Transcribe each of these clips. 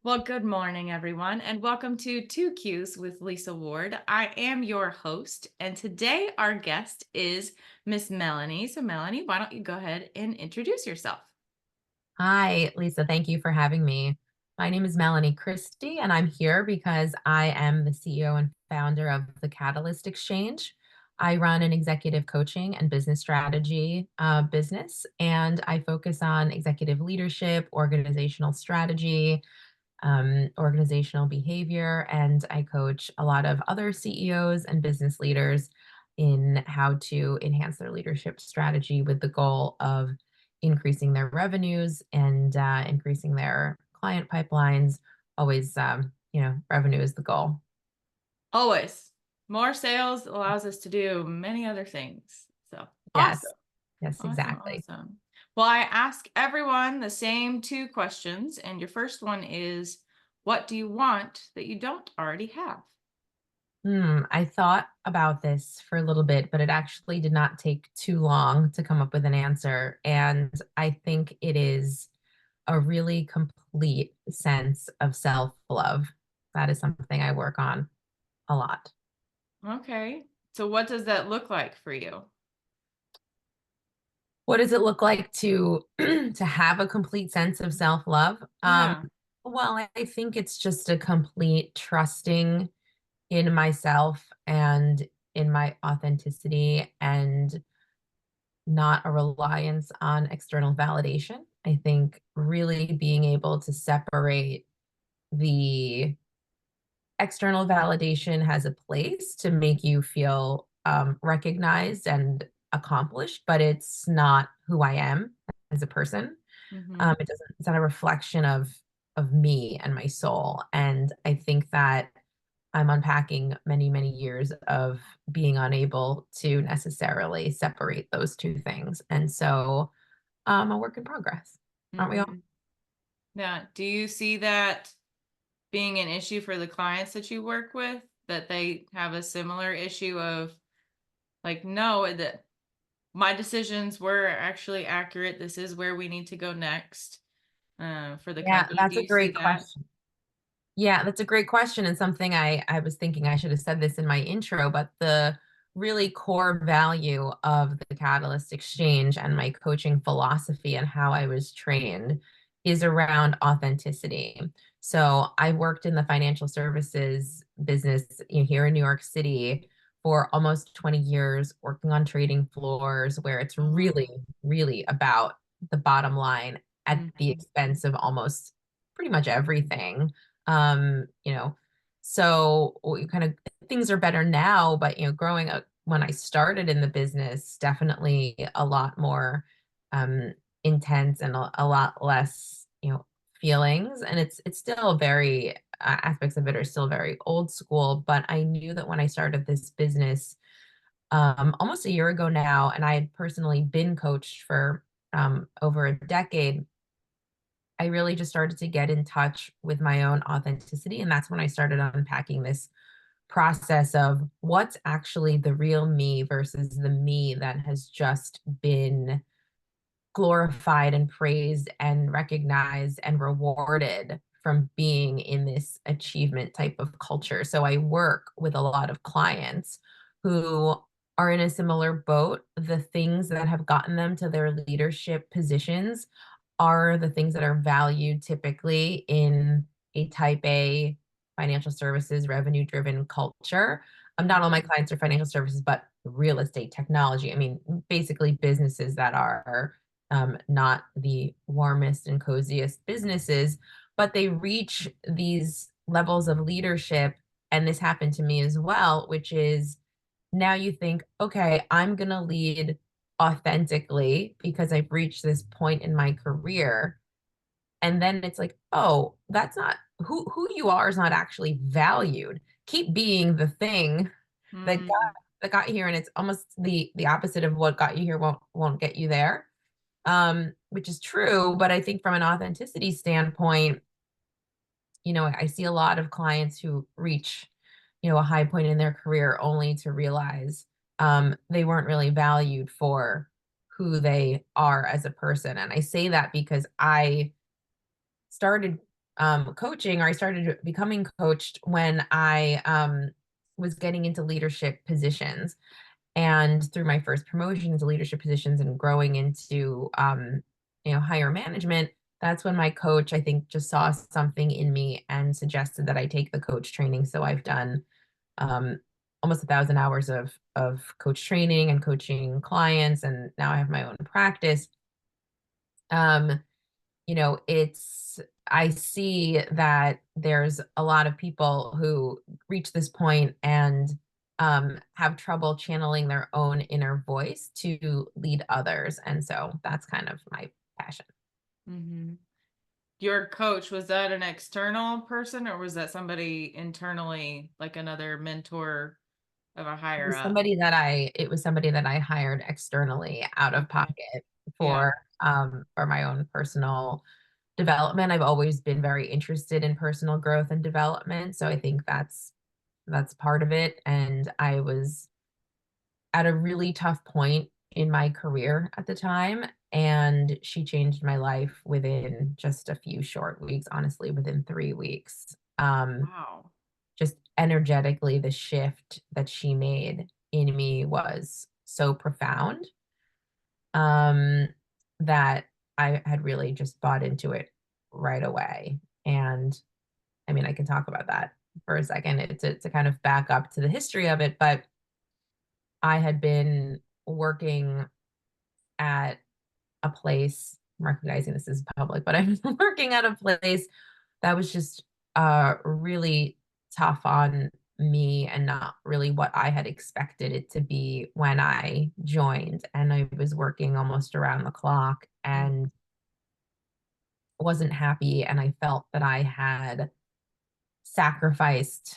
Well, good morning, everyone, and welcome to Two Qs with Lisa Ward. I am your host, and today our guest is Miss Melanie. So, Melanie, why don't you go ahead and introduce yourself? Hi, Lisa. Thank you for having me. My name is Melanie Cristi, and I'm here because I am the CEO and founder of the Catalyst Exchange. I run an executive coaching and business strategy business, and I focus on executive leadership, organizational strategy, organizational behavior, and I coach a lot of other CEOs and business leaders in how to enhance their leadership strategy with the goal of increasing their revenues and increasing their client pipelines. Always, revenue is the goal. Always. More sales allows us to do many other things. So, awesome. Yes, yes, Awesome. exactly. Awesome. Well, I ask everyone the same two questions, and your first one is, what do you want that you don't already have? I thought about this for a little bit, but it actually did not take too long to come up with an answer. And I think it is a really complete sense of self-love. That is something I work on a lot. Okay. So, what does that look like for you? What does it look like to to have a complete sense of self-love? Yeah. I think it's just a complete trusting in myself and in my authenticity and not a reliance on external validation. I think really being able to separate the external validation has a place to make you feel recognized and accomplished, but it's not who I am as a person. Hmm. It doesn't. It's not a reflection of me and my soul. And I think that I'm unpacking many, many years of being unable to necessarily separate those two things. And so, a work in progress, aren't we all? Hmm. Yeah. Do you see that being an issue for the clients that you work with, that they have a similar issue of like, no, that my decisions were actually accurate. This is where we need to go next for the Yeah, company. Do that's a you see great that? question. Yeah, that's a great question and something I was thinking I should have said this in my intro, but the really core value of the Catalyst Exchange and my coaching philosophy and how I was trained is around authenticity. So I worked in the financial services business, here in New York City for almost 20 years, working on trading floors where it's really, Oh. really about the bottom line at the Mhm. expense of almost pretty much everything. um you know so we kind of things are better now, but growing up when I started in the business, definitely a lot more um intense and a lot less feelings, and it's still very aspects of it are still very old school. But I knew that when I started this business almost a year ago now, and I had personally been coached for over a decade, I really just started to get in touch with my own authenticity. And that's when I started unpacking this process of what's actually the real me versus the me that has just been glorified and praised and recognized and rewarded from being in this achievement type of culture. So I work with a lot of clients who are in a similar boat. The things that have gotten them to their leadership positions are the things that are valued typically in a type A financial services revenue driven culture. Not all my Mhm. clients are financial services, but real estate, technology. I mean, basically businesses that are not the warmest and coziest businesses, but they reach these levels of leadership. And this happened to me as well, which is now you think, okay, I'm going to lead authentically because I've reached this point in my career. And then it's like, oh, that's not who you are is not actually valued. Keep being the thing that Mm. got you here, and it's almost the opposite of what got you here won't get you there, which is true. But I think from an authenticity standpoint, I see a lot of clients who reach, a high point in their career only to realize they weren't really valued for who they are as a person. And I say that because I started coaching, or I started becoming coached when I was getting into leadership positions. And through my first promotion to leadership positions and growing into higher management, that's when my coach, I think, just saw something in me and suggested that I take the coach training. So I've done um, almost 1,000 hours of coach training and coaching clients, and now I have my own practice. Um, it's I see that there's a lot of people who reach this point and have trouble channeling their own inner voice to lead others. And so that's kind of my passion. Hmm. Your coach, was that an external person or was that somebody internally, like another mentor of a It higher was up? somebody that I hired externally out of Okay. pocket Yeah. for my own personal development. I've always been very interested in personal growth and development. So I think that's part of it. And I was at a really tough point in my career at the time, and she changed my life within just a few short weeks, honestly, within 3 weeks. Wow. Just energetically, the shift that she made in me was so profound, um, that I had really just bought into it right away. And I mean, I can talk about that for a second. To kind of back up to the history of it, but I had been working at a place, I'm recognizing this is public, but I'm working at a place that was just really tough on me and not really what I had expected it to be when I joined. And I was working almost around the clock Mm. and wasn't happy. And I felt that I had sacrificed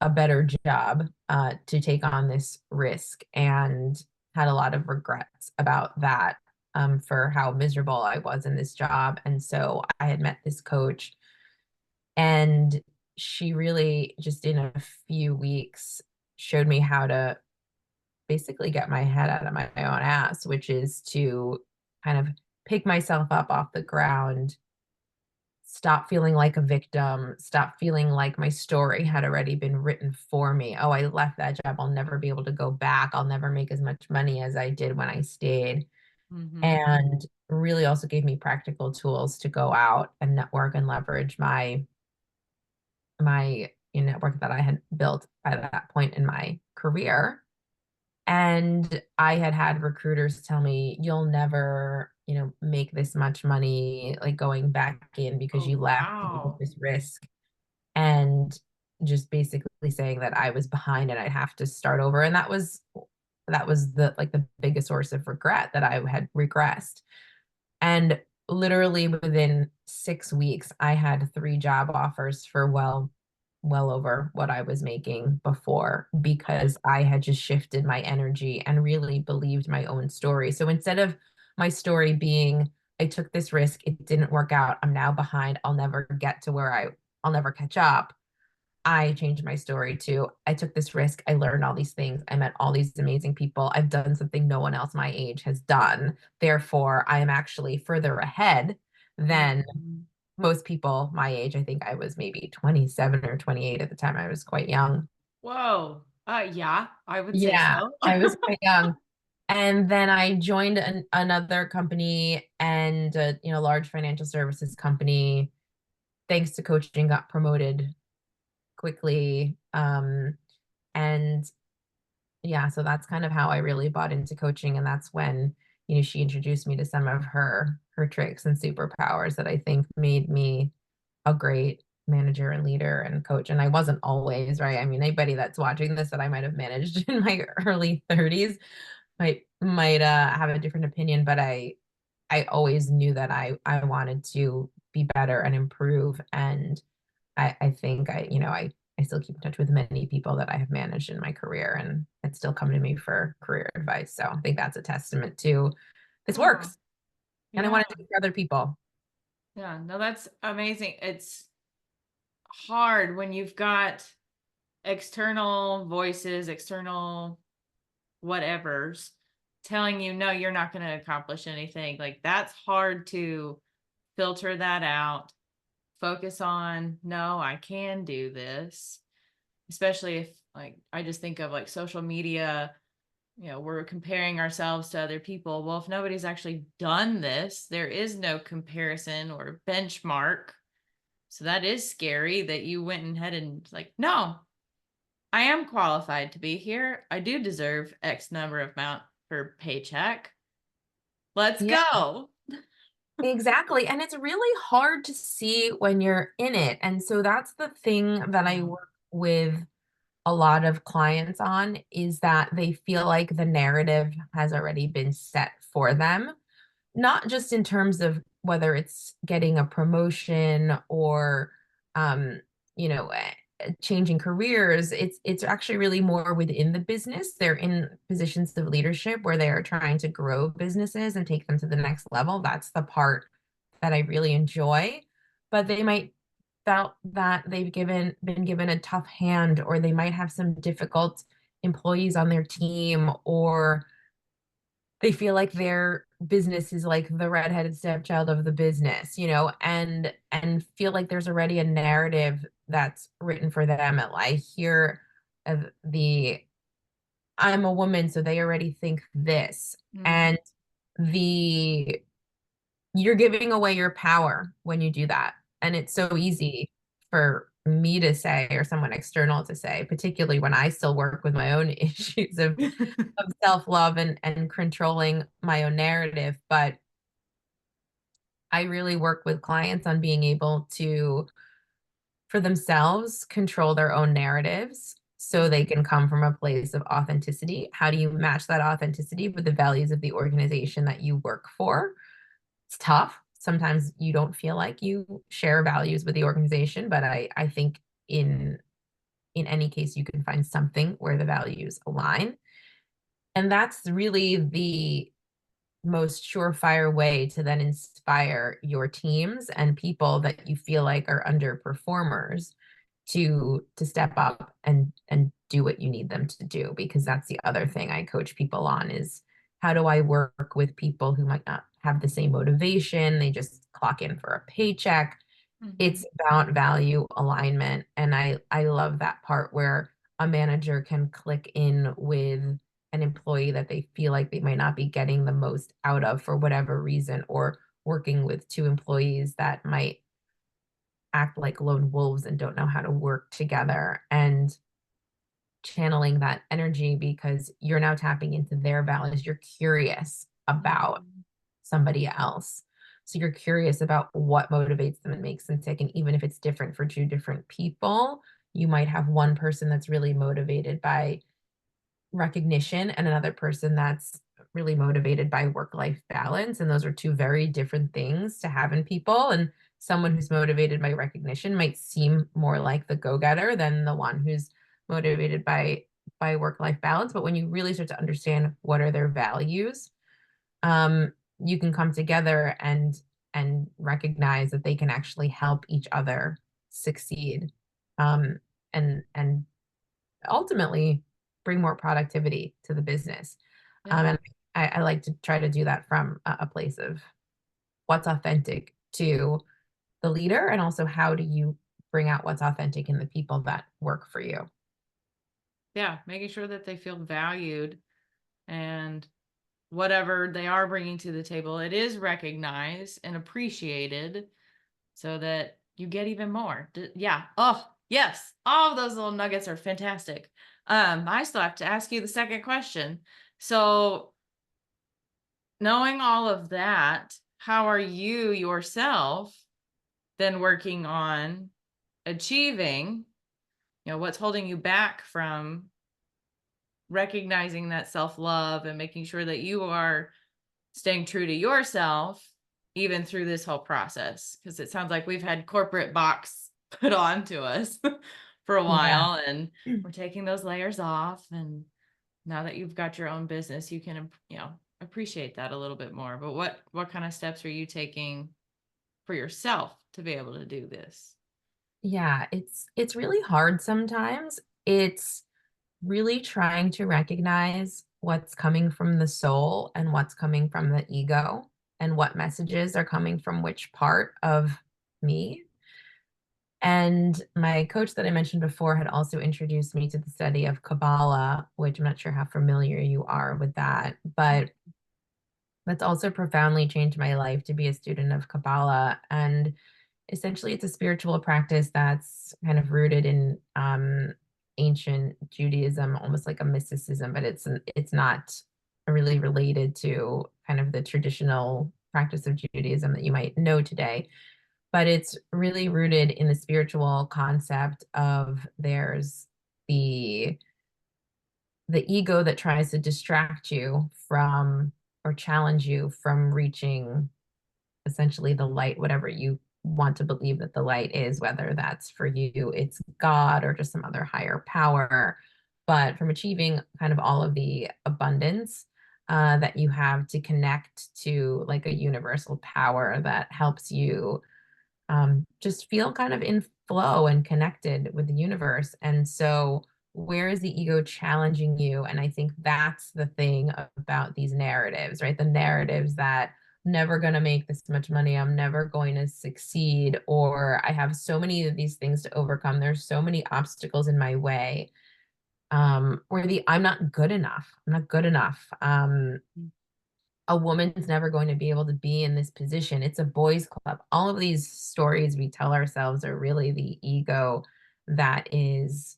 a better job to take on this risk, and had a lot of regrets about that, for how miserable I was in this job. And so I had met this coach, and she really just in a few weeks showed me how to basically get my head out of my own ass, which is to kind of pick myself up off the ground, stop feeling like a victim, stop feeling like my story had already been written for me. Oh, I left that job. I'll never be able to go back. I'll never make as much money as I did when I stayed. Mm-hmm. And really also gave me practical tools to go out and network and leverage my network that I had built at that point in my career. And I had recruiters tell me, you'll never, make this much money like going back in because Oh, you left and you took wow. this risk. And just basically saying that I was behind and I'd have to start over. And that was the biggest source of regret, that I had regressed. And literally within 6 weeks, I had three job offers for well over what I was making before, because I had just shifted my energy and really believed my own story. So instead of my story being, I took this risk, it didn't work out, I'm now behind, I'll never catch up. I changed my story to, I took this risk, I learned all these things, I met all these amazing people, I've done something no one else my age has done. Therefore, I am actually further ahead than Mhm. most people my age. I think I was maybe 27 or 28 at the time. I was quite young. Whoa. Yeah, I would say Yeah, so. I was quite young. And then I joined another company, and large financial services company. Thanks to coaching, got promoted quickly. And yeah, so that's kind of how I really bought into coaching. And that's when, she introduced me to some of her tricks and superpowers that I think made me a great manager and leader and coach. And I wasn't always, right. I mean, anybody that's watching this that I might have managed in my early 30s might have a different opinion, but I always knew that I wanted to be better and improve. And I think I still keep in touch with many people that I have managed in my career, and it's still come to me for career advice. So I think that's a testament to this Oh, works. And I yeah. want to do it for other people. Yeah. No, that's amazing. It's hard when you've got external voices, external whatevers telling you, no, you're not going to accomplish anything. Like that's hard to filter that out, focus on, no, I can do this, especially if, like, I just think of like social media, we're comparing ourselves to other people. Well, if nobody's actually done this, there is no comparison or benchmark. So that is scary that you went ahead and like, no, I am qualified to be here. I do deserve X number of amount per paycheck. Let's Yeah, go. exactly. And it's really hard to see when you're in it. And so that's the thing that I Yeah. work with a lot of clients on, is that they feel like the narrative has already been set for them, not just in terms of whether it's getting a promotion or um, changing careers. It's actually really more within the business. They're in positions of leadership where they are trying to grow businesses and take them to the next level. That's the part that I really enjoy. But they might felt that been given a tough hand, or they might have some difficult employees on their team, or they feel like their business is like the redheaded stepchild of the business, and feel like there's already a narrative that's written for them. I hear of the I'm a woman, so they already think this. Mhm. And the you're giving away your power when you do that. And it's so easy for me to say, or someone external to say, particularly when I still work with my own issues of self-love and controlling my own narrative. But I really work with clients on being able to, for themselves, control their own narratives so they can come from a place of authenticity. How do you match that authenticity with the values of the organization that you work for? It's tough. Sometimes you don't feel like you share values with the organization, but I think in any case you can find something where the values align. And that's really the most surefire way to then inspire your teams and people that you feel like are underperformers to step up and do what you need them to do. Because that's the other thing I coach people on, is how do I work with people who might not have the same motivation, they just clock in for a paycheck. Mhm. It's about value alignment, and I love that part where a manager can click in with an employee that they feel like they might not be getting the most out of for whatever reason, or working with two employees that might act like lone wolves and don't know how to work together, and channeling that energy because you're now tapping into their values. You're curious about Mhm. somebody else. So you're curious about what motivates them and makes them tick. And even if it's different for two different people, you might have one person that's really motivated by recognition and another person that's really motivated by work-life balance. And those are two very different things to have in people. And someone who's motivated by recognition might seem more like the go-getter than the one who's motivated by work-life balance. But when you really start to understand what are their values, you can come together and recognize that they can actually help each other succeed, and ultimately bring more productivity to the business. Yeah. And I like to try to do that from a place of what's authentic to the leader, and also how do you bring out what's authentic in the people that work for you. Yeah. Making sure that they feel valued and whatever they are bringing to the table, it is recognized and appreciated so that you get even more. Yeah. Oh, yes. All of those little nuggets are fantastic. I still have to ask you the second question. So, knowing all of that, how are you yourself then working on achieving, what's holding you back from recognizing that self-love and making sure that you are staying true to yourself even through this whole process? Because it sounds like we've had corporate box put on to us for a Yeah. while, and we're taking those layers off, and now that you've got your own business, you can appreciate that a little bit more. But what kind of steps are you taking for yourself to be able to do this? Yeah, it's really hard sometimes. It's really trying to recognize what's coming from the soul and what's coming from the ego, and what messages are coming from which part of me. And my coach that I mentioned before had also introduced me to the study of Kabbalah, which I'm not sure how familiar you are with that, but that's also profoundly changed my life to be a student of Kabbalah. And essentially, it's a spiritual practice that's kind of rooted in ancient Judaism, almost like a mysticism, but it's not really related to kind of the traditional practice of Judaism that you might know today. But it's really rooted in the spiritual concept of there's the the ego that tries to distract you from or challenge you from reaching essentially the light, whatever you want to believe that the light is, whether that's for you, it's God or just some other higher power, but from achieving kind of all of the abundance that you have to connect to like a universal power that helps you just feel kind of in flow and connected with the universe. And so, where is the ego challenging you? And I think that's the thing about these narratives, right? The narratives that I'm never going to make this much money, I'm never going to succeed, or I have so many of these things to overcome. There's so many obstacles in my way. Or the I'm not good enough. I'm not good enough. A woman's never going to be able to be in this position. It's a boys' club. All of these stories we tell ourselves are really the ego that is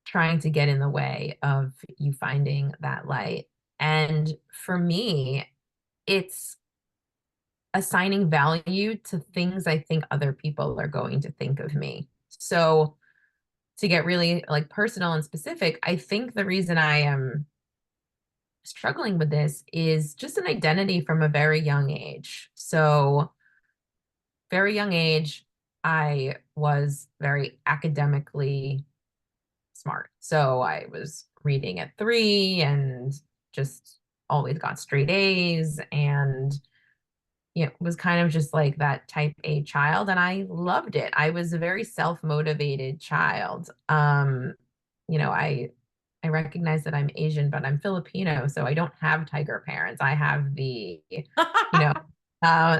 trying to get in the way of you finding that light. And for me, it's assigning value to things I think other people are going to think of me. So to get really like personal and specific, I think the reason I am struggling with this is just an identity from a very young age. So, very young age, I was very academically smart. So, I was reading at 3 and just always got straight A's and was kind of just like that type A child and I loved it. I was a very self-motivated child. I recognize that I'm Asian, but I'm Filipino, so I don't have tiger parents. I have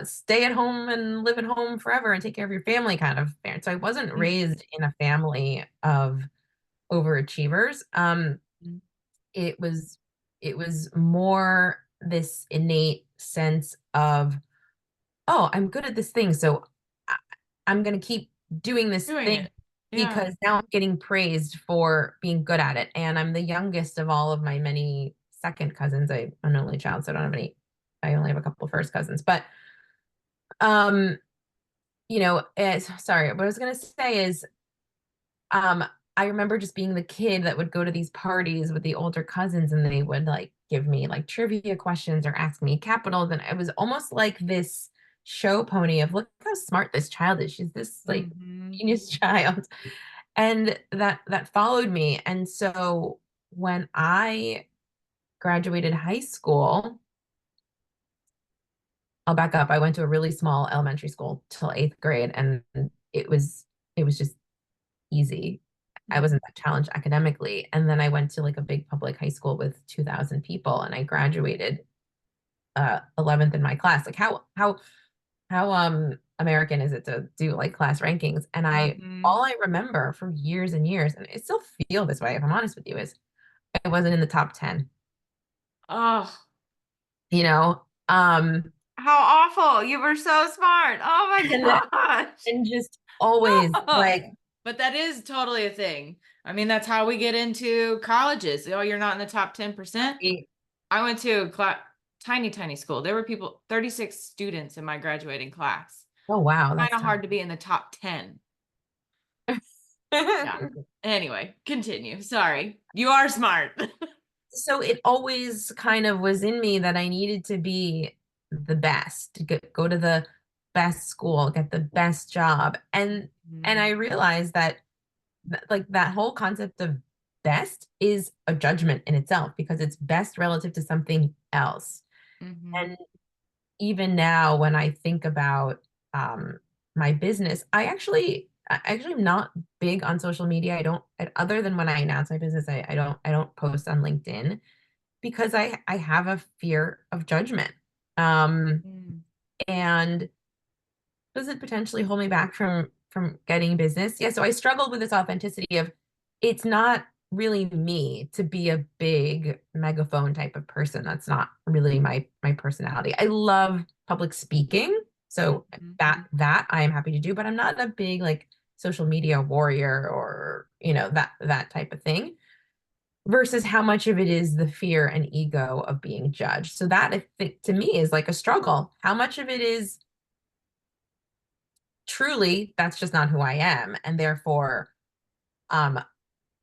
stay at home and live at home forever and take care of your family kind of parent. So I wasn't raised in a family of overachievers. It was it was more this innate sense of, oh, I'm good at this thing, so I, I'm going to keep doing this Doing thing it. Yeah. because now I'm getting praised for being good at it. And I'm the youngest of all of my many second cousins. I'm an only child, so I don't have any, I only have a couple first cousins. But, um, sorry, what I was going to say is, um, I remember just being the kid that would go to these parties with the older cousins and they would like give me like trivia questions or ask me capitals. And it was almost like this show pony of look how smart this child is. She's this like Hmm. genius child. And that followed me. And so when I graduated high school, I'll back up. I went to a really small elementary school till 8th grade and it was just easy. I wasn't that challenged academically. And then I went to like a big public high school with 2,000 people and I graduated 11th in my class. Like how American is it to do like class rankings? And Hmm. all I remember for years and years, and I still feel this way if I'm honest with you, is I wasn't in the top 10, Oh, you know? how awful. You were so smart. Oh And my gosh. and just always Oh, like but that is totally a thing. I mean, that's how we get into colleges. Oh, you're not in the top 10%. I went to a tiny, tiny school. There were 36 students in my graduating class. oh wow, Kind that's of tough. hard to be in the top 10. Yeah. Anyway, continue. Sorry. You are smart. So it always kind of was in me that I needed to be the best, to go to the best school, get the best job. And I realized that like that whole concept of best is a judgment in itself because it's best relative to something else. Mm-hmm. And even now when I think about my business, I actually am not big on social media. I don't other than when I announce my business, I don't post on LinkedIn because I have a fear of judgment. Um, Mm-hmm. and does it potentially hold me back from from getting business. Yeah, so I struggled with this authenticity of it's not really me to be a big megaphone type of person. That's not really my personality. I love public speaking, so Mhm. that I am happy to do, but I'm not a big like social media warrior or that type of thing versus how much of it is the fear and ego of being judged. So that I think to me is like a struggle. How much of it is truly that's just not who I am, and therefore um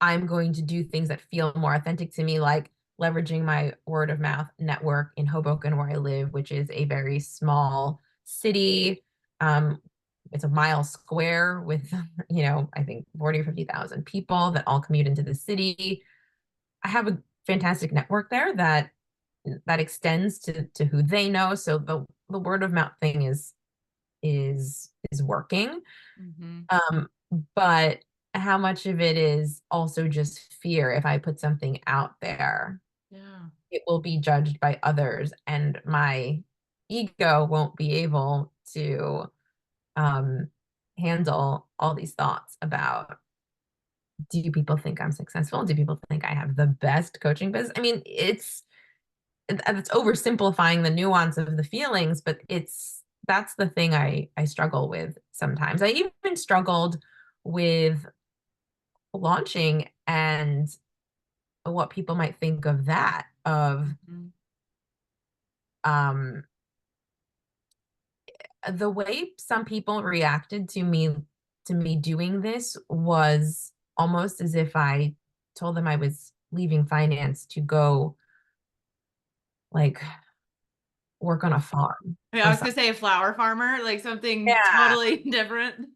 I'm going to do things that feel more authentic to me, like leveraging my word of mouth network in Hoboken, where I live, which is a very small city. Um, it's a mile square with, I think 40 or 50,000 people that all commute into the city. I have a fantastic network there that extends to who they know. So the word of mouth thing is working. Mhm. Um, but how much of it is also just fear? If I put something out there, Yeah. it will be judged by others, and my ego won't be able to um, handle all these thoughts about, do people think I'm successful? Do people think I have the best coaching business? I mean, it's oversimplifying the nuance of the feelings, but that's the thing I struggle with sometimes. I even struggled with launching and what people might think of that, of Mhm. um the way some people reacted to me doing this was almost as if I told them I was leaving finance to go like work on a farm Yeah, I or was gonna something. say a flower farmer, like something Yeah. totally different.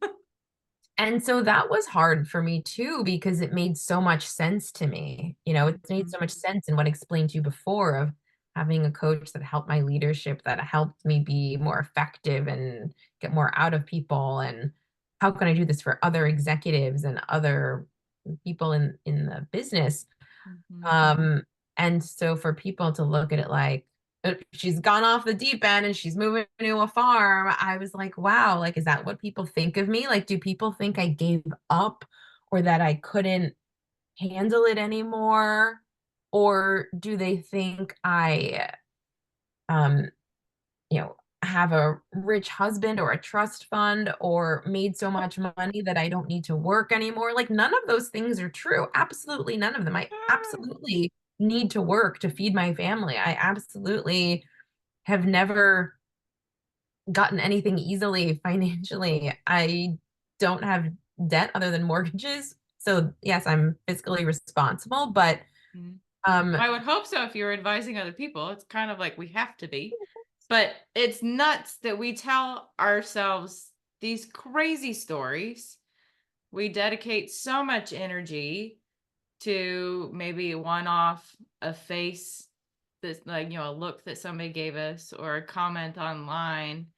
And so that was hard for me too, because it made so much sense to me. It made Mhm. so much sense in what I explained to you before of having a coach that helped my leadership, that helped me be more effective and get more out of people. And how can I do this for other executives and other people in the business? Mhm. Um, and so for people to look at it like, she's gone off the deep end and she's moving to a farm," I was like, wow, like, is that what people think of me? Like, do people think I gave up or that I couldn't handle it anymore? Or do they think I, um, have a rich husband or a trust fund or made so much money that I don't need to work anymore? Like, none of those things are true. Absolutely none of them. I Ah. absolutely need to work to feed my family. I absolutely have never gotten anything easily financially. I don't have debt other than mortgages. So, yes, I'm fiscally responsible, but Mhm. um I would hope so if you're advising other people. It's kind of like we have to be. But it's nuts that we tell ourselves these crazy stories. We dedicate so much energy to maybe one off a face that's like, a look that somebody gave us or a comment online.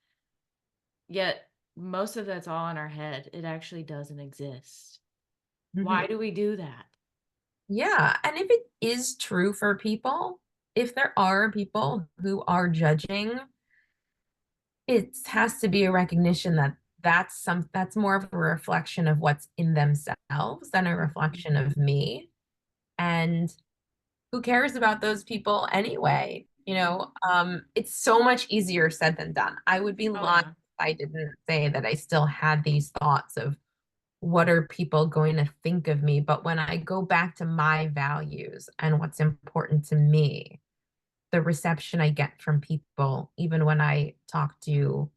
Yet most of that's all in our head. It actually doesn't exist. Why mhm. do we do that? Yeah, and if it is true for people, if there are people who are judging, it has to be a recognition that that's more of a reflection of what's in themselves than a Mhm. reflection of me. And who cares about those people anyway? It's so much easier said than done. I would be Oh, lying yeah. if I didn't say that I still had these thoughts of what are people going to think of me? But when I go back to my values and what's important to me, the reception I get from people, even when I talk to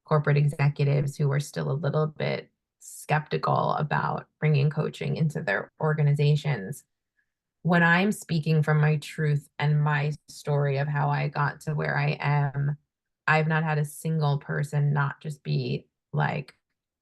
corporate executives who are still a little bit skeptical about bringing coaching into their organizations, when I'm speaking from my truth and my story of how I got to where I am, I've not had a single person not just be like,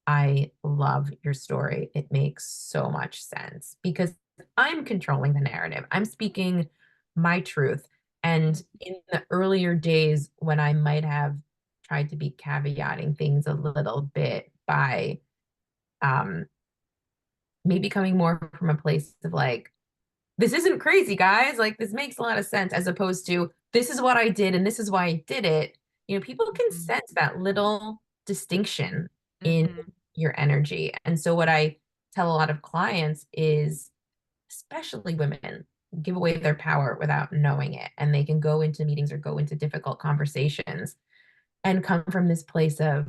I love your story. It makes so much sense because I'm controlling the narrative. I'm speaking my truth. And in the earlier days when I might have tried to be caveating things a little bit by um, maybe coming more from a place of like, this isn't crazy, guys. Like, this makes a lot of sense, as opposed to, this is what I did and this is why I did it. People can Mhm. sense that little distinction in Mhm. your energy. And so what I tell a lot of clients is, especially women, give away their power without knowing it. And they can go into meetings or go into difficult conversations and come from this place of,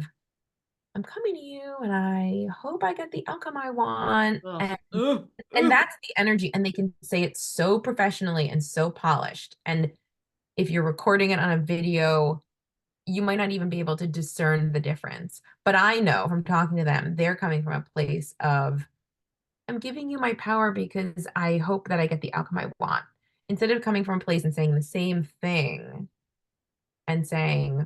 I'm coming to you and I hope I get the outcome I want. Ugh. And Ugh. that's the energy. And they can say it so professionally and so polished. And if you're recording it on a video, you might not even be able to discern the difference. But I know from talking to them, they're coming from a place of, I'm giving you my power because I hope that I get the outcome I want. Instead of coming from a place and saying the same thing and saying,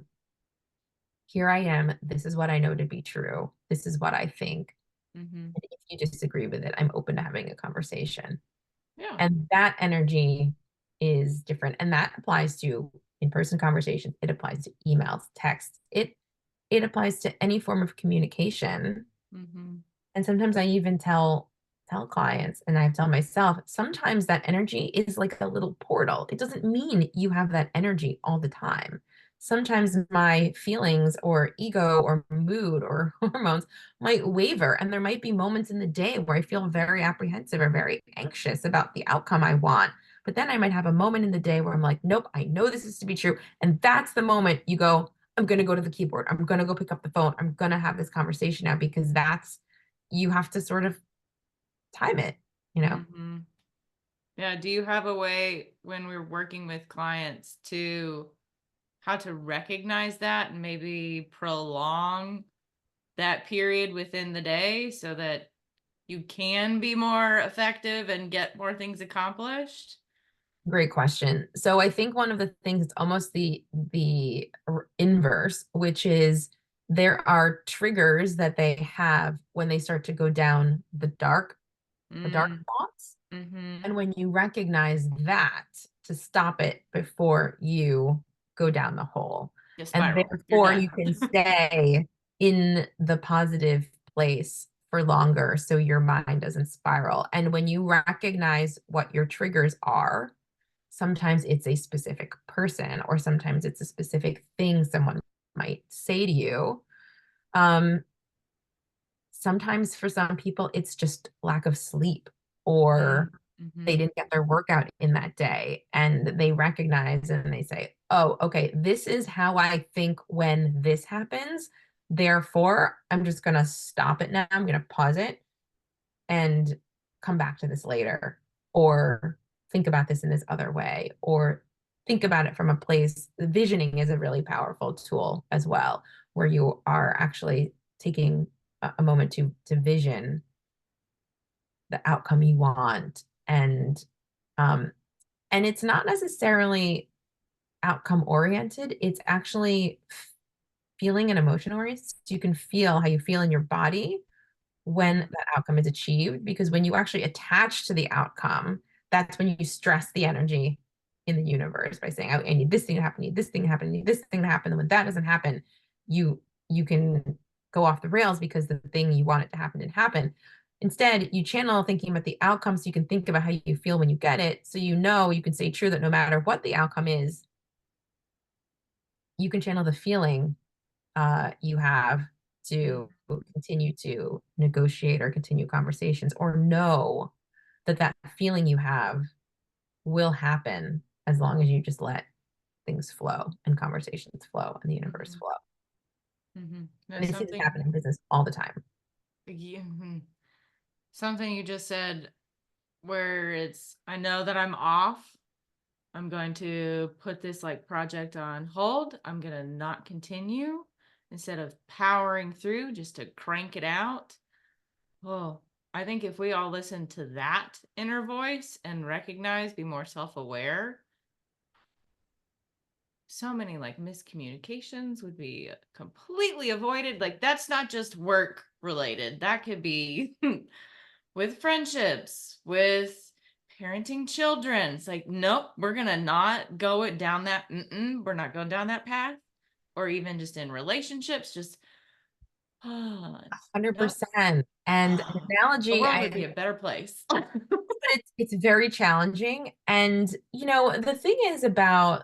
here I am, this is what I know to be true, this is what I think. Mhm. And if you disagree with it, I'm open to having a conversation. Yeah. And that energy is different. And that applies to in-person conversations. It applies to emails, texts. It applies to any form of communication. Mhm. And sometimes I even tell clients and I tell myself, sometimes that energy is like a little portal. It doesn't mean you have that energy all the time. Sometimes my feelings or ego or mood or hormones might waver, and there might be moments in the day where I feel very apprehensive or very anxious about the outcome I want. But then I might have a moment in the day where I'm like, nope, I know this is to be true. And that's the moment you go, I'm going to go to the keyboard. I'm going to go pick up the phone. I'm going to have this conversation now, because that's, you have to sort of time it, you know? Mhm. Yeah, do you have a way when we're working with clients to how to recognize that and maybe prolong that period within the day so that you can be more effective and get more things accomplished? Great question. So I think one of the things, it's almost inverse, which is there are triggers that they have when they start to go down the dark Mm, thoughts. mhm. And when you recognize that, to stop it before you go down the hole. You And spiral. You're therefore done. you can stay in the positive place for longer so your mind doesn't spiral. And when you recognize what your triggers are, sometimes it's a specific person or sometimes it's a specific thing someone might say to you. Um, Sometimes for some people, it's just lack of sleep, or Mm, they mhm. didn't get their workout in that day and they recognize and they say, oh, okay, this is how I think when this happens. Therefore, I'm just going to stop it now. I'm going to pause it and come back to this later, or think about this in this other way, or think about it from a place. Visioning is a really powerful tool as well, where you are actually taking a moment to vision the outcome you want. Um and it's not necessarily outcome oriented, it's actually feeling and emotion oriented. So you can feel how you feel in your body when Mhm. that outcome is achieved, because when you actually attach to the outcome, that's when you stress the energy in the universe by saying, oh, I need this thing to happen, I need this thing to happen, I need this thing to happen. And when that doesn't happen, you can go off the rails because the thing you want it to happen didn't happen. Instead, you channel thinking about the outcome so you can think about how you feel when you get it. So you know you can stay true that no matter what the outcome is, you can channel the feeling you have to Mm, continue to negotiate or continue conversations, or know that that feeling you have will happen as long as you just let things flow and conversations flow and the universe mhm, flow. mhm. And There's I see this something happen in business all the time. yeah, mhm. Something you just said where it's, I know that I'm off. I'm going to put this like project on hold. I'm going to not continue instead of powering through just to crank it out. Oh, I think if we all listen to that inner voice and recognize, be more self-aware, so many like miscommunications would be completely avoided. Like that's not just work related. That could be with friendships, with parenting children. It's like, nope, we're gonna not go it down that. We're not going down that path. Or even just in relationships, just nope. 100%. And an The analogy, world would be a better place. it's very challenging. And the thing is about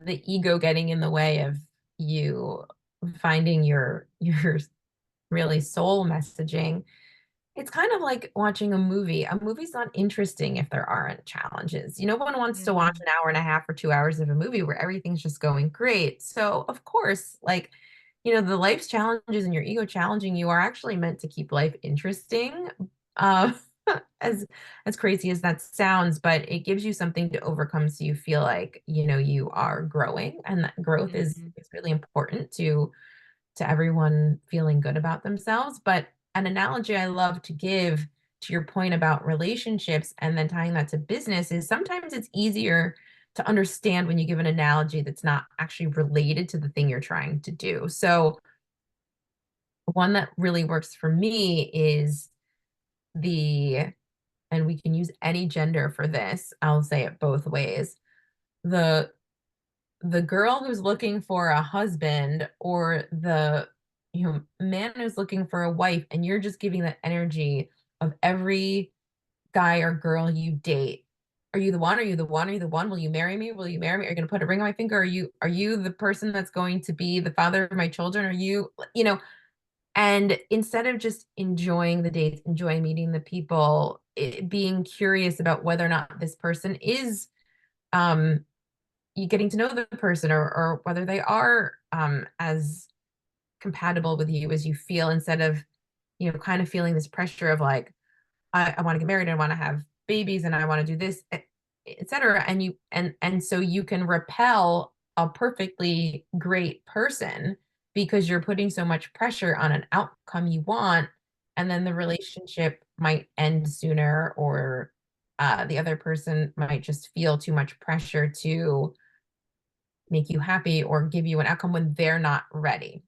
the ego getting in the way of you finding your really soul messaging, it's kind of like watching a movie. A movie's not interesting if there aren't challenges. No one wants to watch Mhm. an hour and a half or 2 hours of a movie where everything's just going great. So, of course, like, the life's challenges and your ego challenging you are actually meant to keep life interesting. Uh, as as crazy as that sounds, but it gives you something to overcome so you feel like, you are growing, and that growth Mhm. is really important to everyone feeling good about themselves. But an analogy I love to give to your point about relationships and then tying that to business is sometimes it's easier to understand when you give an analogy that's not actually related to the thing you're trying to do. So, one that really works for me is the, and we can use any gender for this, I'll say it both ways. The the girl who's looking for a husband, or the man who's looking for a wife, and you're just giving that energy of every guy or girl you date. Are you the one? Are you the one? Are you the one? Will you marry me? Will you marry me? Are you going to put a ring on my finger? Are you the person that's going to be the father of my children? Are and instead of just enjoying the dates, enjoying meeting the people, being curious about whether or not this person is um you getting to know the person, or whether they are as compatible with you as you feel, instead of kind of feeling this pressure of like, I want to get married, I want to have babies, and I want to do this, etc. And so you can repel a perfectly great person because you're putting so much pressure on an outcome you want, and then the relationship might end sooner, or the other person might just feel too much pressure to make you happy or give you an outcome when they're not ready.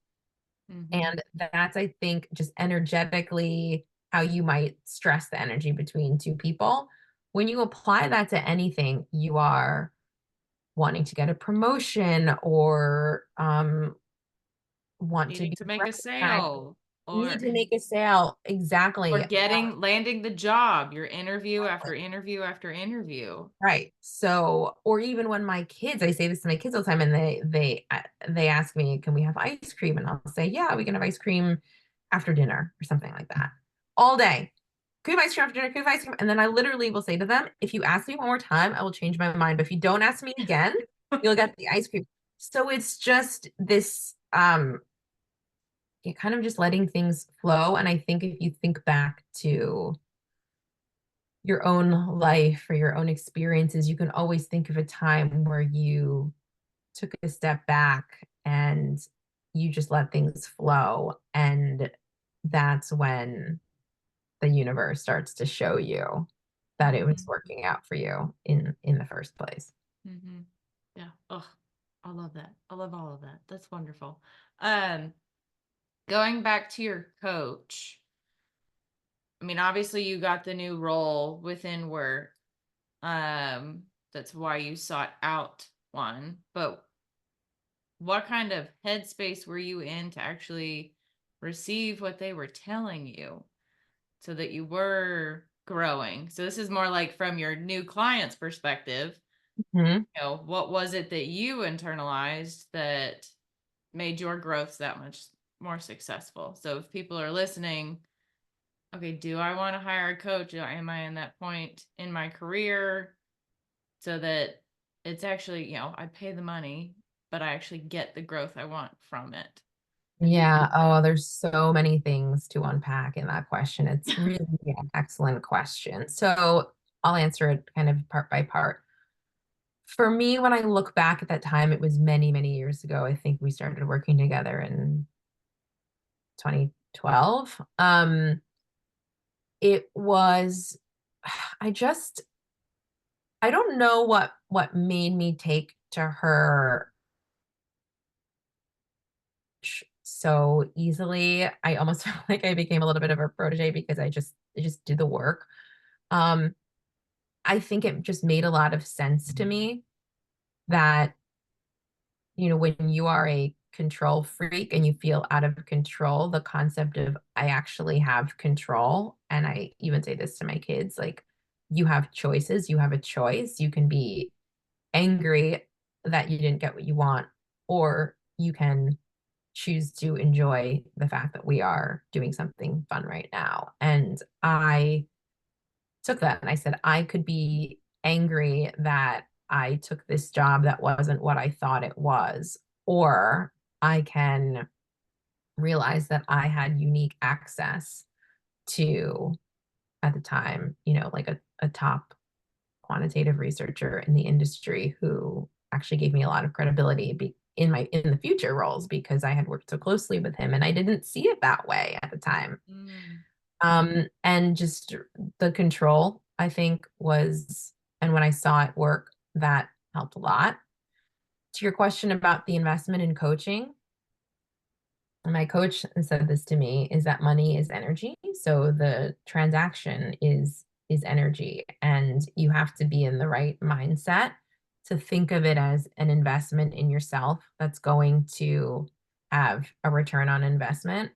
Mhm. And that's, I think, just energetically how you might stress the energy between two people. When you apply that to anything, you are wanting to get a promotion, or want to Needing be to make a recognized, sale need or to make a sale. or Exactly. landing the job, your interview after interview after interview. Right. So, or even when my kids, I say this to my kids all the time, and they ask me, "Can we have ice cream?" And I'll say, "Yeah, we can have ice cream after dinner," or something like that. All day. "Can we have ice cream after dinner? Can we have ice cream?" And then I literally will say to them, "If you ask me one more time, I will change my mind. But if you don't ask me again, you'll get the ice cream." So it's just this, kind of just letting things flow. And I think if you think back to your own life or your own experiences, you can always think of a time where you took a step back and you just let things flow. And that's when the universe starts to show you that it was Mhm. working out for you in the first place. Mhm. Yeah. Oh, I love that. I love all of that. That's wonderful. Um, Going back to your coach, I mean, obviously you got the new role within work. That's why you sought out one. But what kind of headspace were you in to actually receive what they were telling you so that you were growing? So this is more like from your new client's perspective. Mhm. What was it that you internalized that made your growth that much more successful? So if people are listening, okay, do I want to hire a coach? Am I in that point in my career so that it's actually, I pay the money, but I actually get the growth I want from it? And Yeah. Oh, there's so many things to unpack in that question. It's really an excellent question. So I'll answer it kind of part by part. For me, when I look back at that time, it was many, many years ago. I think we started working together in 2012. It was, I just, I don't know what made me take to her so easily. I almost felt like I became a little bit of a protege because I just did the work. Um, I think it just made a lot of sense to me that, when you are a control freak and you feel out of control, the concept of I actually have control, and I even say this to my kids, like, you have choices, you have a choice. You can be angry that you didn't get what you want, or you can choose to enjoy the fact that we are doing something fun right now. And I took that and I said, I could be angry that I took this job that wasn't what I thought it was, or I can realize that I had unique access to, at the time, like a top quantitative researcher in the industry who actually gave me a lot of credibility in the future roles because I had worked so closely with him and I didn't see it that way at the time. Mm. And just the control, I think, and when I saw it work, that helped a lot. To your question about the investment in coaching, my coach said this to me, is that money is energy. So the transaction is energy, and you have to be in the right mindset to think of it as an investment in yourself that's going to have a return on investment.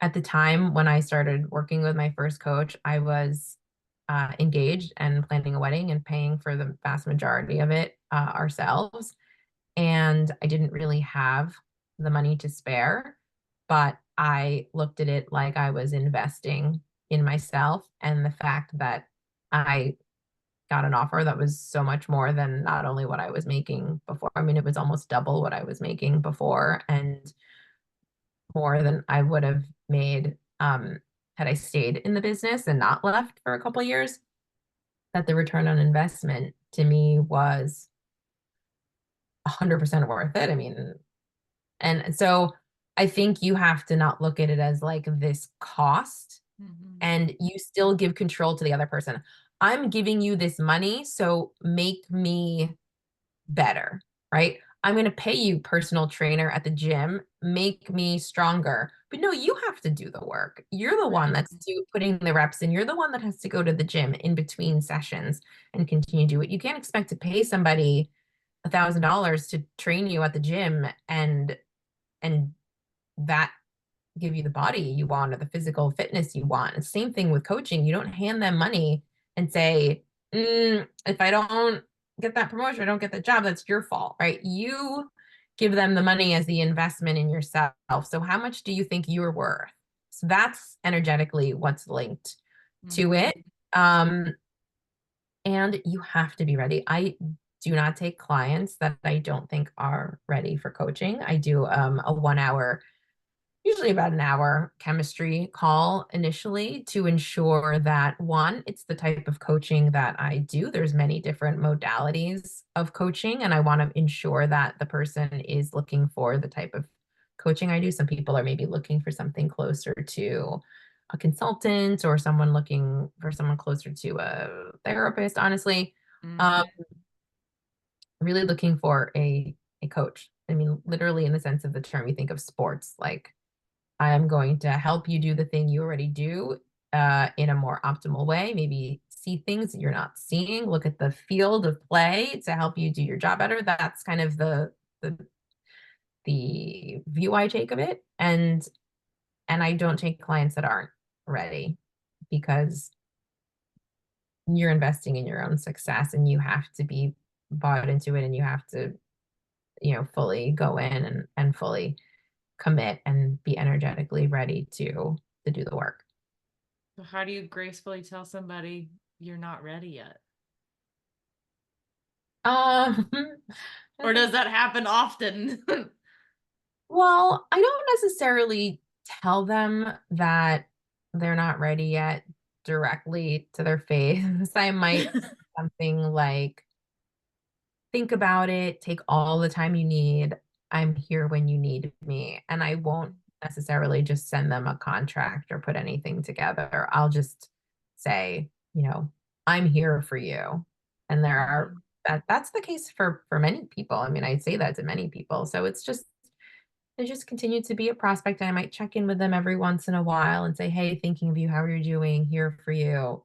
At the time when I started working with my first coach, I was engaged and planning a wedding and paying for the vast majority of it ourselves. And I didn't really have the money to spare, but I looked at it like I was investing in myself, and the fact that I got an offer that was so much more than not only what I was making before. I mean, it was almost double what I was making before and more than I would have made had I stayed in the business and not left for a couple of years. That the return on investment to me was 100% worth it. I mean, and so I think you have to not look at it as like this cost, Mhm. and you still give control to the other person. I'm giving you this money, so make me better, right? I'm going to pay you personal trainer at the gym, make me stronger. But no, you have to do the work. You're the one Right. that's putting the reps in. You're the one that has to go to the gym in between sessions and continue to do it. You can't expect to pay somebody $1,000 to train you at the gym and that give you the body you want or the physical fitness you want. And same thing with coaching. You don't hand them money and say, if I don't get that promotion, I don't get the job, that's your fault, right? You give them the money as the investment in yourself. So how much do you think you're worth? So that's energetically what's linked to Mhm. it. And you have to be ready. I do not take clients that I don't think are ready for coaching. I do a 1 hour, usually about an hour chemistry call initially to ensure that one, it's the type of coaching that I do. There's many different modalities of coaching, and I want to ensure that the person is looking for the type of coaching I do. Some people are maybe looking for something closer to a consultant or someone looking for someone closer to a therapist, honestly. Um, Mhm. really looking for a coach. I mean, literally in the sense of the term, you think of sports, like I am going to help you do the thing you already do in a more optimal way. Maybe see things that you're not seeing. Look at the field of play to help you do your job better. That's kind of the the view I take of it. And I don't take clients that aren't ready because you're investing in your own success and you have to be bought into it and you have to, fully go in and fully commit and be energetically ready to do the work. So how do you gracefully tell somebody you're not ready yet? Um, Or does that happen often? well, I don't necessarily tell them that they're not ready yet directly to their face. I might say something like, think about it, take all the time you need. I'm here when you need me. And I won't necessarily just send them a contract or put anything together. I'll just say, I'm here for you. And Mhm. that's the case for many people. I mean, I'd say that to many people. So it's just they just continue to be a prospect. And I might check in with them every once in a while and say, hey, thinking of you, how are you doing? Here for you.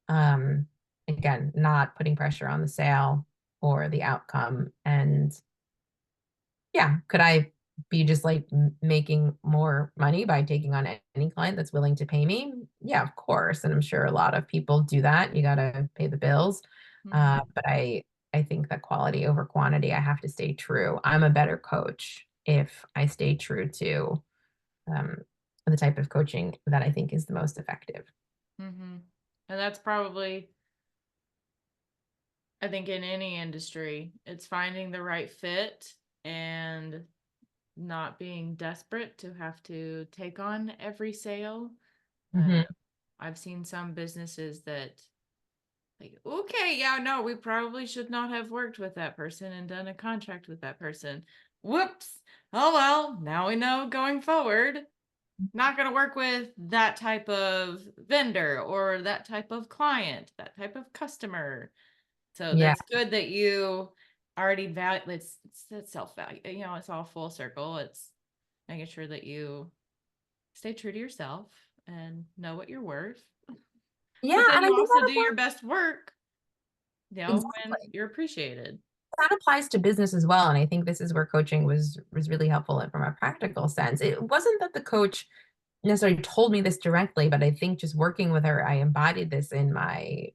Um, again, not putting pressure on the sale or the outcome. And yeah, could I be just like making more money by taking on any client that's willing to pay me? Yeah, of course. And I'm sure a lot of people do that. You got to pay the bills. Mhm. But I think that quality over quantity, I have to stay true. I'm a better coach if I stay true to um, the type of coaching that I think is the most effective. Mm-hmm. And that's probably, I think, in any industry, it's finding the right fit and not being desperate to have to take on every sale. Hmm. I've seen some businesses that, like, okay, yeah, no, we probably should not have worked with that person and done a contract with that person. Whoops. Oh well, now we know going forward, not going to work with that type of vendor or that type of client, that type of customer. So Yeah. that's good that you already value, it's that self value, it's all full circle. It's making sure that you stay true to yourself and know what you're worth. Yeah. But then And I you think also that do your applies, best work, when exactly. you're appreciated. That applies to business as well. And I think this is where coaching was really helpful from a practical sense. It wasn't that the coach necessarily told me this directly, but I think just working with her, I embodied this in my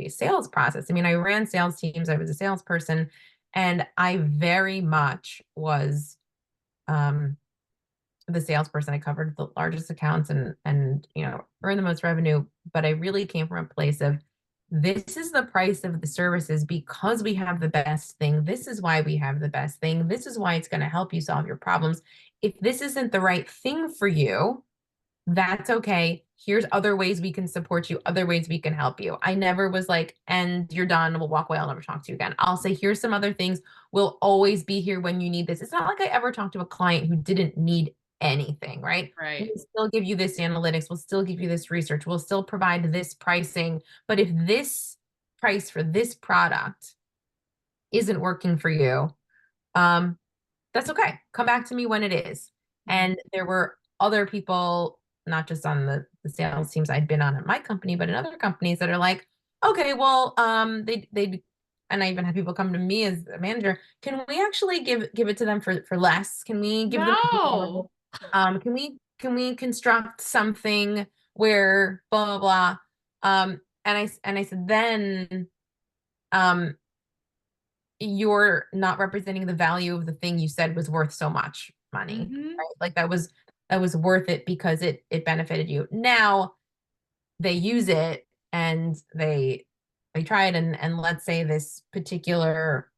sales process. I mean, I ran sales teams, I was a salesperson, and I very much was um the salesperson. I covered the largest accounts and earned the most revenue, but I really came from a place of this is the price of the services because we have the best thing. This is why we have the best thing. This is why it's going to help you solve your problems. If this isn't the right thing for you, that's okay. Here's other ways we can support you, other ways we can help you. I never was like, and you're done, we'll walk away, I'll never talk to you again. I'll say, here's some other things. We'll always be here when you need this. It's not like I ever talked to a client who didn't need anything, right? We'll Right. still give you this analytics, we'll still give you this research, we'll still provide this pricing. But if this price for this product isn't working for you, um, that's okay. Come back to me when it is. Mm-hmm. And there were other people, not just on the sales teams I'd been on at my company, but in other companies that are like, okay, well, they and I even had people come to me as a manager. Can we actually give it to them for less? Can we give them more? No. Can we construct something where blah blah blah? And I said then um you're not representing the value of the thing you said was worth so much money, Mm-hmm. right? Like that was worth it because it benefited you. Now they use it and they try it and let's say this particular,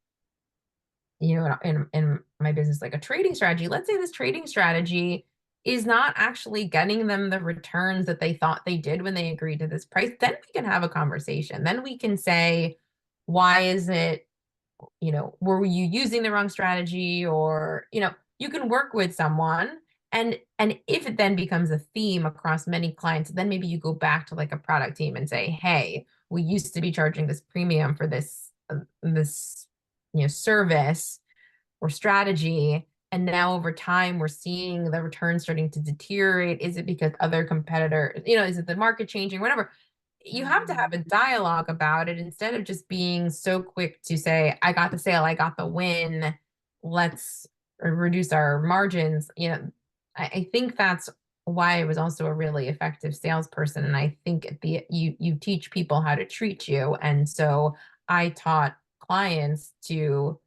in my business, like a trading strategy, let's say this trading strategy is not actually getting them the returns that they thought they did when they agreed to this price, then we can have a conversation. Then we can say, why is it, were you using the wrong strategy? Or you can work with someone, and if it then becomes a theme across many clients, then maybe you go back to like a product team and say, hey, we used to be charging this premium for this service or strategy, and now over time we're seeing the return starting to deteriorate. Is it because other competitors, is it the market changing, whatever? You have to Mm-hmm. have a dialogue about it instead of just being so quick to say, I got the sale, I got the win, let's reduce our margins. I think that's why I was also a really effective salesperson. And I think you teach people how to treat you. And so I taught clients to,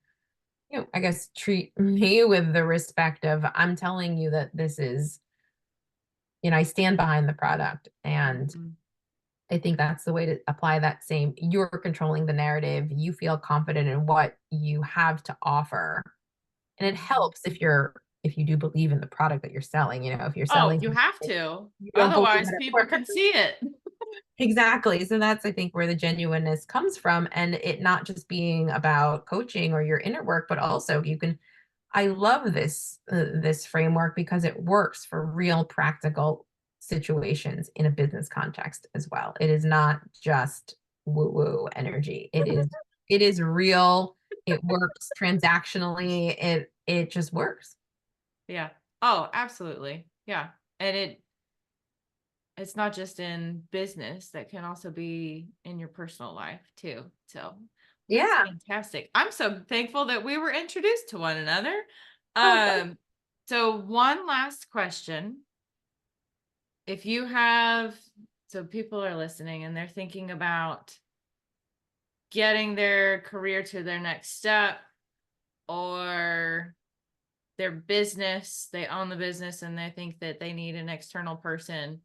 I guess, treat me with the respect of, I'm telling you that this is, I stand behind the product. And Mm-hmm. I think that's the way to apply that same. You're controlling the narrative. You feel confident in what you have to offer. And it Mm-hmm. helps if you do believe in the product that you're selling. If you're Oh, selling, you have to. you don't believe Otherwise, that it people works. can see it. Exactly. So that's, I think, where the genuineness comes from, and it not just being about coaching or your inner work, but also you can. I love this framework because it works for real practical situations in a business context as well. It is not just woo woo energy. It is real. It works transactionally. It just works. Yeah. Oh, absolutely. Yeah. And it's not just in business, that can also be in your personal life too. So that's Yeah. fantastic. I'm so thankful that we were introduced to one another. Oh, thank Um, so one last question. If you have, so people are listening and they're thinking about getting their career to their next step, or their business, they own the business, and they think that they need an external person,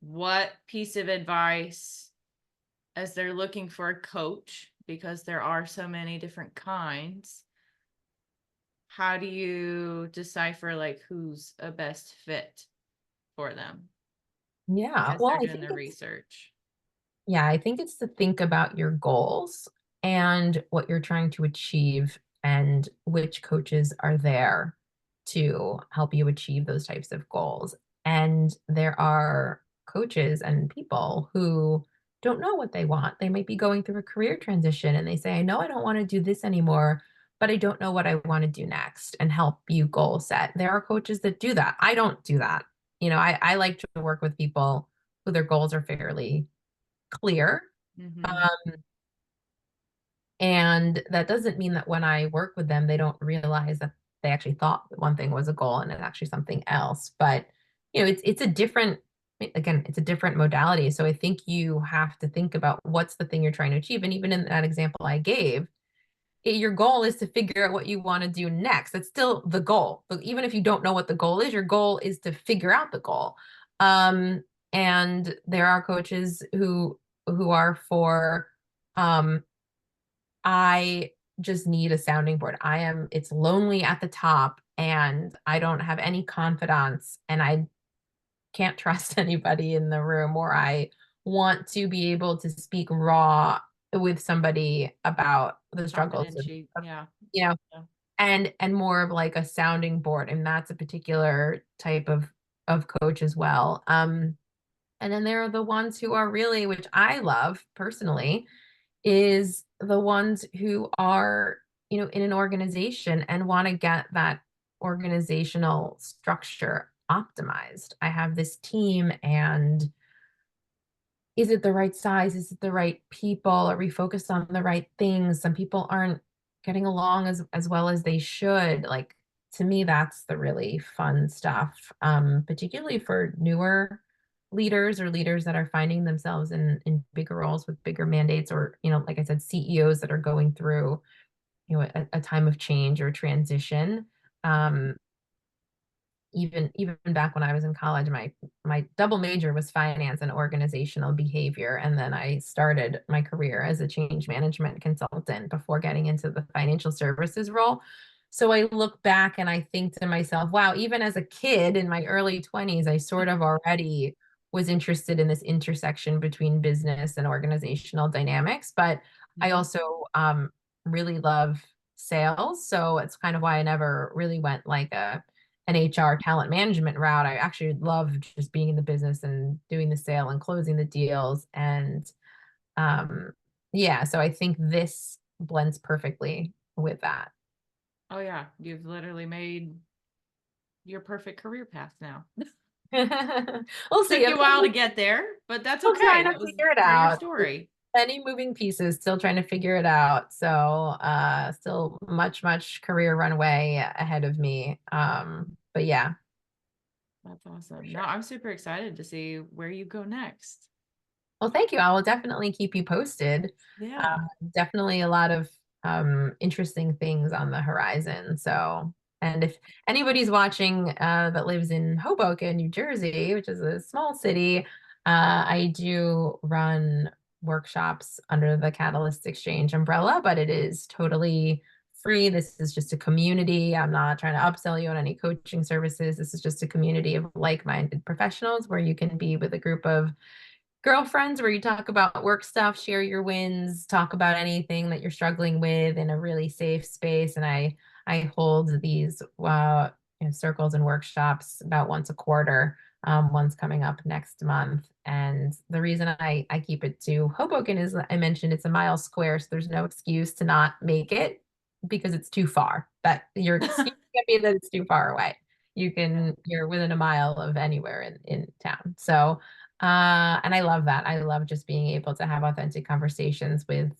what piece of advice, as they're looking for a coach, because there are so many different kinds, how do you decipher like who's a best fit for them Yeah. as Well, they're I doing think their it's research? Yeah, I think it's to think about your goals and what you're trying to achieve and which coaches are there to help you achieve those types of goals. And there are coaches and people who don't know what they want. They might be going through a career transition and they say, I know I don't want to do this anymore, but I don't know what I want to do next, and help you goal set. There are coaches that do that. I don't do that. I like to work with people who their goals are fairly clear. Mm-hmm. Um, and that doesn't mean that when I work with them, they don't realize that they actually thought that one thing was a goal and it's actually something else. But it's a different, again, it's a different modality. So I think you have to think about what's the thing you're trying to achieve. And even in that example I gave, your goal is to figure out what you want to do next. That's still the goal. But even if you don't know what the goal is, your goal is to figure out the goal. Um, and there are coaches who are for um, I just need a sounding board. It's lonely at the top and I don't have any confidence and I can't trust anybody in the room, or I want to be able to speak raw with somebody about the struggles of Yeah. you know, Yeah. and more of like a sounding board. And that's a particular type of coach as well. And then there are the ones who are really, which I love personally, is the ones who are, in an organization and want to get that organizational structure optimized. I have this team, and is it the right size? Is it the right people? Are we focused on the right things? Some people aren't getting along as well as they should. Like, to me, that's the really fun stuff. Particularly for newer leaders, or leaders that are finding themselves in bigger roles with bigger mandates, or, like I said, CEOs that are going through, a time of change or transition. Um, even back when I was in college, my double major was finance and organizational behavior, and then I started my career as a change management consultant before getting into the financial services role. So I look back and I think to myself, wow, even as a kid in my early 20s, I sort of already was interested in this intersection between business and organizational dynamics. But I Mhm. also really love sales, so it's kind of why I never really went like an HR talent management route. I actually love just being in the business and doing the sale and closing the deals. And um, yeah, so I think this blends perfectly with that. Oh yeah, you've literally made your perfect career path now. We'll see. Took you I'm a while to get there, but that's still okay. trying to That was figure it part of your out. story. Many moving pieces, still trying to figure it out. So still much career runway ahead of me. But yeah, That's for awesome. No, sure. I'm super excited to see where you go next. Well, thank you. I will definitely keep you posted. Yeah. Definitely a lot of interesting things on the horizon. So, and if anybody's watching that lives in Hoboken, New Jersey, which is a small city, I do run workshops under the Catalyst Exchange umbrella, but it is totally free. This is just a community. I'm not trying to upsell you on any coaching services. This is just a community of like-minded professionals where you can be with a group of girlfriends, where you talk about work stuff, share your wins, talk about anything that you're struggling with in a really safe space. And I hold these circles and workshops about once a quarter. One's coming up next month. And the reason I keep it to Hoboken is, I mentioned, it's a mile square, so there's no excuse to not make it because it's too far. That your excuse can't be that it's too far away. Yeah. You're within a mile of anywhere in town. So and I love that. I love just being able to have authentic conversations with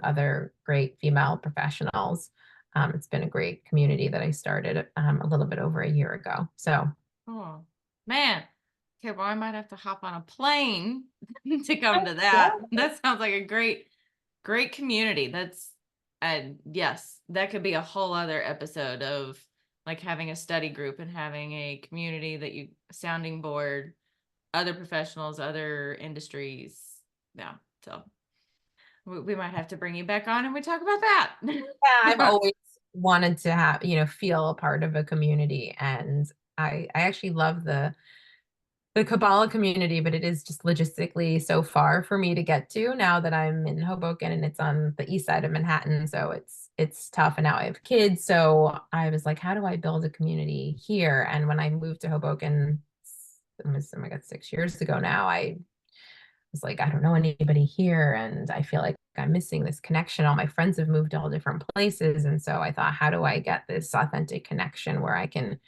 other great female professionals. It's been a great community that I started a little bit over a year ago. So Oh, man. Okay, well, I might have to hop on a plane to come to yeah, that. That sounds like a great community. And yes, that could be a whole other episode of like having a study group and having a community that you sounding board, other professionals, other industries. Yeah. So we might have to bring you back on and we talk about Yeah, I've that. always wanted to have, feel a part of a community. And I actually love the Kabbalah community, but it is just logistically so far for me to get to now that I'm in Hoboken and it's on the east side of Manhattan. So it's tough. And now I have kids. So I was like, how do I build a community here? And when I moved to Hoboken, oh my God, 6 years ago now, I was like, I don't know anybody here. And I feel like I'm missing this connection. All my friends have moved to all different places. And so I thought, how do I get this authentic connection where I can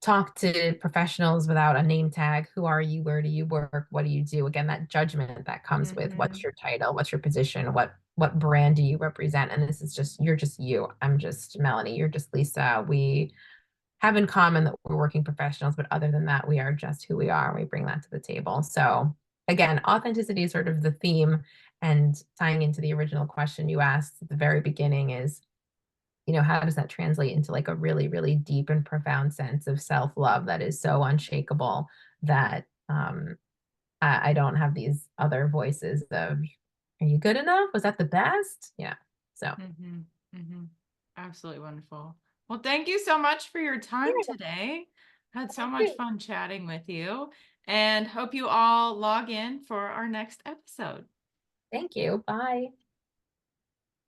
talk to professionals without a name tag? Who are you? Where do you work? What do you do? Again, that judgment that comes with what's Hmm. your title, what's your position, what brand do you represent? And this is just, you're just you. I'm just Melanie. You're just Lisa. We have in common that we're working professionals, but other than that, we are just who we are. And we bring that to the table. So again, authenticity is sort of the theme. And tying into the original question you asked at the very beginning is, how does that translate into like a really, really deep and profound sense of self-love that is so unshakable that I don't have these other voices of, are you good enough? Was that the best? Yeah. So Hmm. Hmm. Absolutely wonderful. Well, thank you so much for your time yeah, today. Had so thank much you. fun chatting with you and hope you all log in for our next episode. Thank you. Bye.